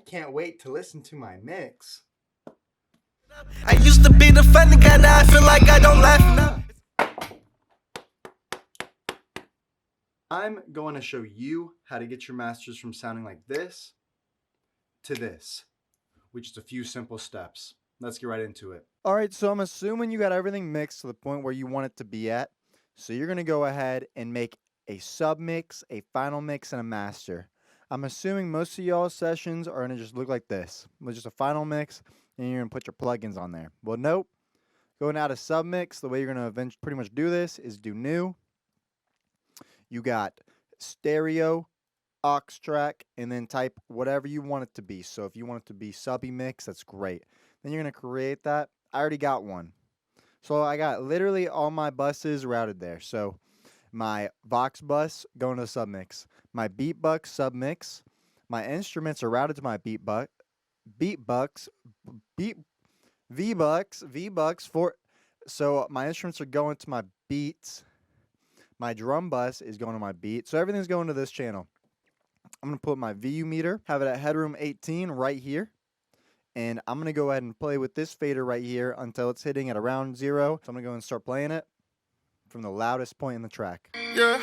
can't wait to listen to my mix. I used to be the funny guy, now I feel like I don't laugh enough. I'm going to show you how to get your masters from sounding like this to this, which is a few simple steps. Let's get right into it. All right, so I'm assuming you got everything mixed to the point where you want it to be at. So you're going to go ahead and make a sub mix, a final mix, and a master. I'm assuming most of y'all's sessions are going to just look like this, with just a final mix, and you're going to put your plugins on there. Well, nope. Going out of sub mix, the way you're going to pretty much do this is do new. You got stereo, aux track, and then type whatever you want it to be. So if you want it to be subby mix, that's great. Then you're going to create that. I already got one. So I got literally all my buses routed there. So my Vox bus going to submix. My Beatbucks submix. My instruments are routed to my V-Bucks for. So my instruments are going to my beats. My drum bus is going to my beat. So everything's going to this channel. I'm going to put my VU meter, have it at Headroom 18 right here. And I'm going to go ahead and play with this fader right here until it's hitting at around 0. So I'm going to go and start playing it from the loudest point in the track. Yeah.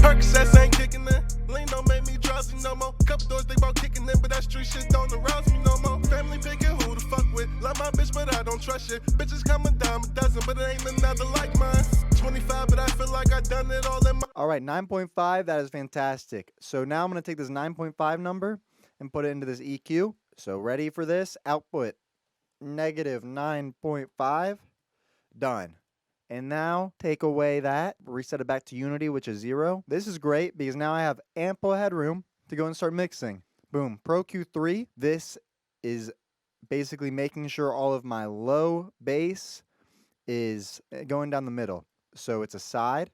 Percocets ain't kicking in. Lean don't make me drowsy no more. Couple doors think about kicking in, but that street shit don't arouse me no more. Family picking who to fuck with. Love my bitch, but I don't trust shit. Bitches come a dime a dozen, but it ain't another like mine. 25, but I feel like I done it all in my. All right, 9.5, that is fantastic. So now I'm going to take this 9.5 number and put it into this EQ. So ready for this? Output negative 9.5. Done. And now take away that, reset it back to unity, which is 0. This is great because now I have ample headroom to go and start mixing. Boom. Pro Q3. This is basically making sure all of my low bass is going down the middle. So it's a side.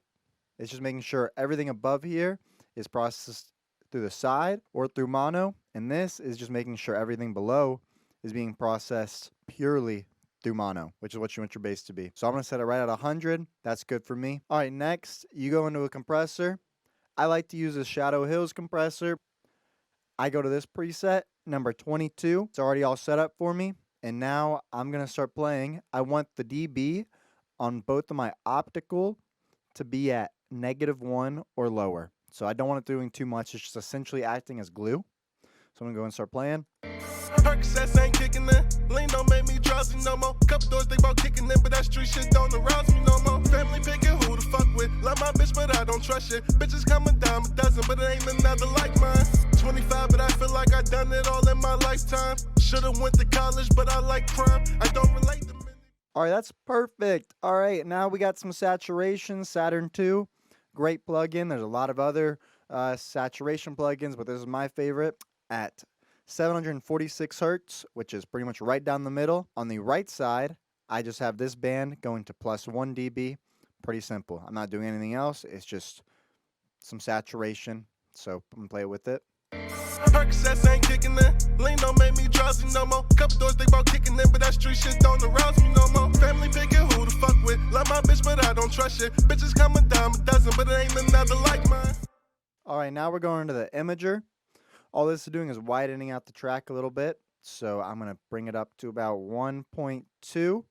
It's just making sure everything above here is processed through the side or through mono. And this is just making sure everything below is being processed purely through mono, which is what you want your bass to be. So I'm going to set it right at 100. That's good for me. All right, next, you go into a compressor. I like to use a Shadow Hills compressor. I go to this preset, number 22. It's already all set up for me. And now I'm going to start playing. I want the dB on both of my optical to be at -1 or lower. So I don't want it doing too much. It's just essentially acting as glue. So I'm going to go and start playing. Percocets ain't kicking in. Lean don't make me drowsy no more. Couple doors think about kicking in, but that street shit don't arouse me no more. Family picking who to fuck with. Love my bitch, but I don't trust shit. Bitches come a dime a dozen, but it ain't another like mine. 25, but I feel like I done it all in my lifetime. Should've went to college, but I like crime. I don't relate to many. All right, that's perfect. All right, now we got some saturation, Saturn 2. Great plugin. There's a lot of other saturation plugins, but this is my favorite at 746 hertz, which is pretty much right down the middle. On the right side, I just have this band going to +1 dB. Pretty simple. I'm not doing anything else. It's just some saturation. So I'm going to play with it. Percocets ain't kicking in. Lean don't make me drowsy no more. Couple doors think about kicking in, but that street shit don't arouse me no more. Family picking who to fuck with. Love my bitch, but I don't trust shit. Bitches come a dime a dozen, but it ain't another like mine. All right, now we're going to the imager. All this is doing is widening out the track a little bit. So I'm going to bring it up to about 1.2.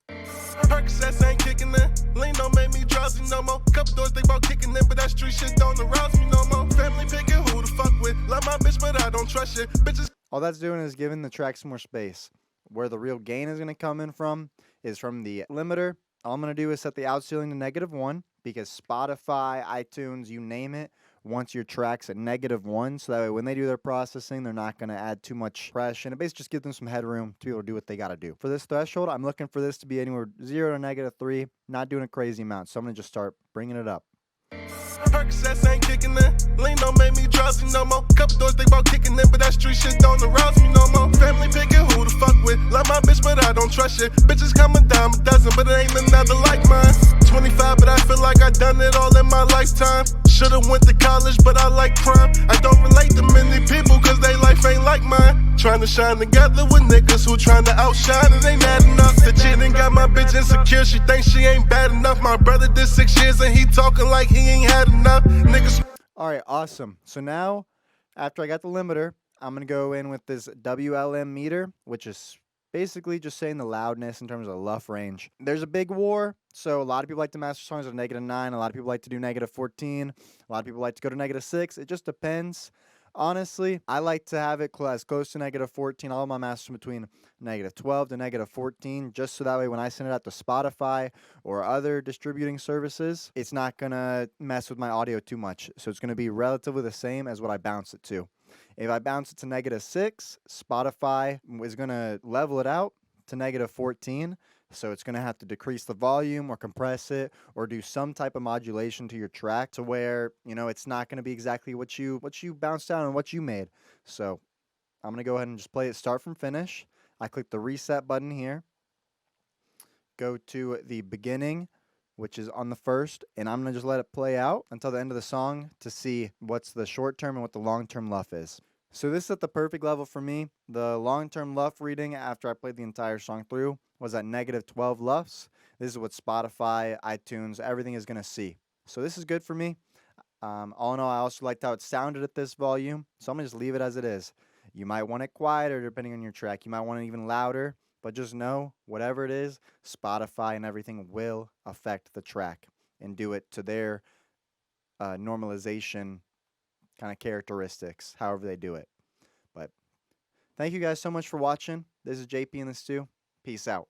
Percocets ain't kicking in. Lean don't make me drowsy no more. Couple doors think about kicking in, but that street shit don't arouse me no more. Family picking who to fuck with. Love my bitch, but I don't trust shit. Bitches. All that's doing is giving the track some more space. Where the real gain is going to come in from is from the limiter. All I'm going to do is set the out ceiling to -1 because Spotify, iTunes, you name it, wants your tracks at -1. So that way when they do their processing, they're not going to add too much pressure. And it basically just gives them some headroom to be able to do what they got to do. For this threshold, I'm looking for this to be anywhere 0 to -3, not doing a crazy amount. So I'm going to just start bringing it up. Percocets ain't kicking in. Lean don't make me drowsy no more. Couple doors think about kicking in, but that street shit don't arouse me no more. Family picking who to fuck with. Love my bitch, but I don't trust shit. Bitches come a dime a dozen, but it ain't another like mine. 25, but I feel like I done it all in my lifetime. Should've went to college, but I like crime. I don't relate to many people, cause they life ain't like mine. Trying to shine together with niggas who trying to outshine, it ain't that enough. The chick done got my bitch insecure, she thinks she ain't bad enough. My brother did 6 years and he talking like he ain't had enough. Niggas. All right, awesome. So now, after I got the limiter, I'm going to go in with this WLM meter, which is basically just saying the loudness in terms of Luff range. There's a big war, so a lot of people like to master songs of -9. A lot of people like to do -14. A lot of people like to go to -6. It just depends. Honestly, I like to have it as close to -14. All of my masters between -12 to -14, just so that way when I send it out to Spotify or other distributing services, it's not going to mess with my audio too much. So it's going to be relatively the same as what I bounce it to. If I bounce it to -6, Spotify is going to level it out to -14. So it's going to have to decrease the volume or compress it or do some type of modulation to your track to where, it's not going to be exactly what you bounced down and what you made. So I'm going to go ahead and just play it start from finish. I click the reset button here. Go to the beginning, which is on the first, and I'm going to just let it play out until the end of the song to see what's the short term and what the long term luff is. So this is at the perfect level for me. The long term luff reading after I played the entire song through was at -12 luffs. This is what Spotify, iTunes, everything is going to see. So this is good for me. All in all, I also liked how it sounded at this volume, so I'm going to just leave it as it is. You might want it quieter depending on your track. You might want it even louder. But just know, whatever it is, Spotify and everything will affect the track and do it to their normalization kind of characteristics, however they do it. But thank you guys so much for watching. This is JP in the Stew. Peace out.